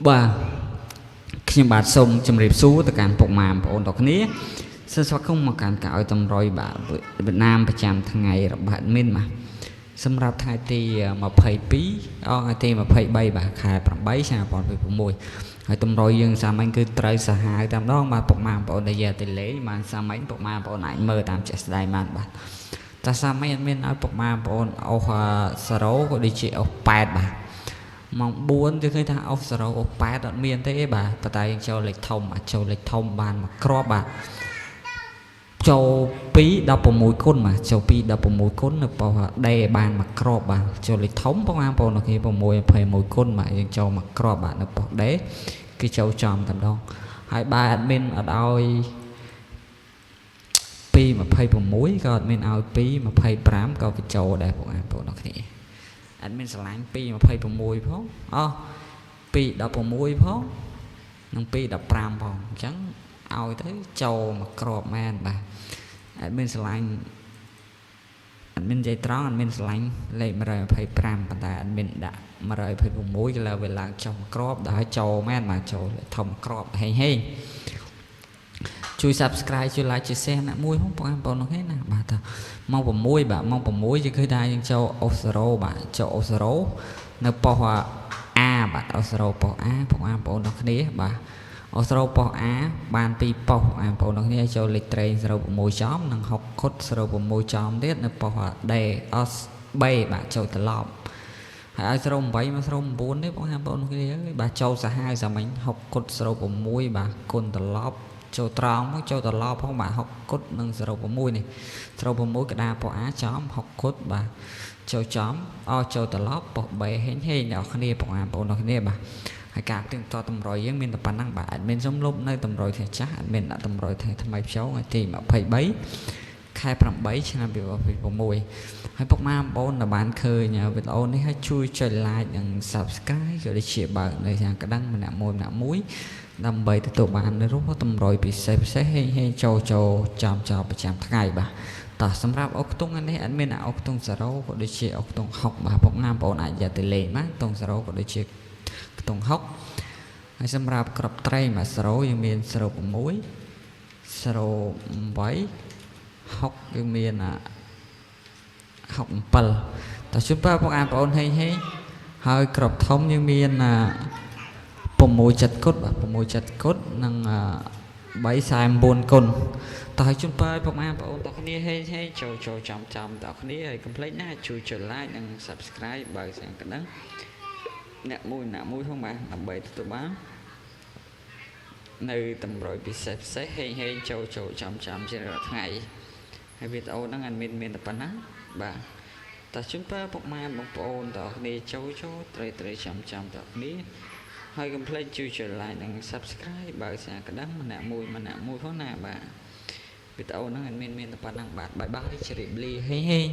បាទខ្ញុំបាទសូមជម្រាបសួរទៅកាន់ពុកម៉ែបងប្អូនទាំងគ្នាសូមស្វាគមន៍មកកាន់ការឲ្យតម្រុយបាទវៀតណាមប្រចាំថ្ងៃរបស់ admin បាទសម្រាប់ថ្ងៃទី22ទី23បាទខែ8ឆ្នាំ2026ហើយតម្រុយយើងសាមញ្ញគឺត្រូវសាហាវតែម្ដងបាទពុកម៉ែបងប្អូនដែលយកទៅលេងបានសាមញ្ញពុកម៉ែបងប្អូនអាចមើលតាមជាក់ស្ដែងបានបាទតែសាមញ្ញ admin ឲ្យពុកម៉ែបងប្អូនអុស0ក៏ដូចជាអុស8បាទម៉ោង4គឺឃើញថាអុស0អុស8អត់មានទេបាទប៉ុន្តែយើងចូលលេខធំចូលលេខធំបានមួយគ្រាប់បាទចូល216គុណបាទចូល216គុណនៅប៉ុសដេបានមួយគ្រាប់បាទចូលលេខធំបងប្អូនគេ621គុណបាទយើងចូលមួយគ្រាប់បាទនៅប៉ុសដេគឺចូលចំតែម្ដងហើយបើអត់មានអត់ឲ្យ226ក៏អត់មានឲ្យ225ក៏វាចូលដែរបងប្អូនគ្នាអត់មានស្រឡាញ់226ផង216ផងនិង215ផងអញ្ចឹងឲ្យទៅចូលមកក្របមែនបាទអត់មានស្រឡាញ់អត់មាននិយាយត្រង់អត់មានស្រឡាញ់លេខ125ប៉ុន្តែអត់មានដាក់126គឺលើវាឡើងចុះមកក្របដល់ចូលមែនបាទចូលធំក្របហេងជួយ Subscribe ជួយ Like ជួយ Share អ្នកមួយផងបងប្អូនហ្នឹងណាបាទតម៉ោង6បាទម៉ោង6យើងឃើញថាយើងចូលអូស0បាទចូលអូស0នៅប៉ុស A បាទអូស0ប៉ុស A បងប្អូនទាំងគ្នាបាទអូស0ប៉ុស A បាន2ប៉ុសបងប្អូនទាំងគ្នាចូលលេខត្រេង06ចំនិង6ខុត06ចំទៀតនៅប៉ុស D អូស B បាទចូលត្រឡប់ហើយឲ្យ08មក09នេះបងប្អូនគ្នាបាទចូលសាហាវសាមញ្ញ6ខុត06បាទគុណត្រឡប់ចូលត្រង់មកចូលត្រឡប់ផងបាទ6គុតនិង06នេះ06កដាប៉ុស A ចំ6គុតបាទចូលចំចូលត្រឡប់ប៉ុស B ហេងអ្នកគ្នាបងប្អូនគ្នាបាទហើយការទៀងទាត់តម្រុយយើងមានតែប៉ុណ្ណឹងបាទអត់មានសំលុបនៅតម្រុយថ្ងៃចាស់អត់មានដាក់តម្រុយថ្ងៃថ្មីភ្ជុំថ្ងៃទី23ខែ8ឆ្នាំ2026ហើយពុកម៉ែបងប្អូនដែលបានឃើញវីដេអូនេះឲ្យជួយចុច like និង Subscribe ក៏ដូចជាបើកនៅខាងក្តាំងម្នាក់មួយដើម្បីទទួលបាននូវរូបតម្រុយពិសេសហេងចូលចំប្រចាំថ្ងៃបាទតោះសម្រាប់អុកខ្ទង់នេះអត់មានអុកខ្ទង់0ក៏ដូចជាអុកខ្ទង់6បាទពុកម៉ែបងប្អូនអាចយកទៅលេងបាទខ្ទង់0ក៏ដូចជាខ្ទង់6ហើយសម្រាប់ក្របត្រេងបាទ0យើងមាន06 08 6យើងមាន67តើជូនបងប្អូនហេងហើយក្របធំយើងមាន6 7គុតបាទ6 7គុតនិង349គុណតើឲ្យជូនបងប្អូនទាំងគ្នាហេងចូលចំទាំងគ្នាហើយកុំភ្លេចណាជួយចុច like និង Subscribe បើស្អាតកណ្ដឹងអ្នកមួយផងបាទដើម្បីទទួលបាននៅតម្រុយពិសេសហេងចូលចំជារាល់ថ្ងៃហើយវីដេអូហ្នឹងអត់មានតែប៉ុណ្ណាបាទតើជូនបងប្អូនទាំងគ្នាចូលត្រីចំទាំងគ្នាហើយកុំភ្លេចជួយចុច like និង Subscribe បើស្អាតកណ្ដឹងម្នាក់មួយផងណាបាទវីដេអូហ្នឹងអត់មានតែប៉ុណ្ណឹងបាទបាយជ្រាបលាហេង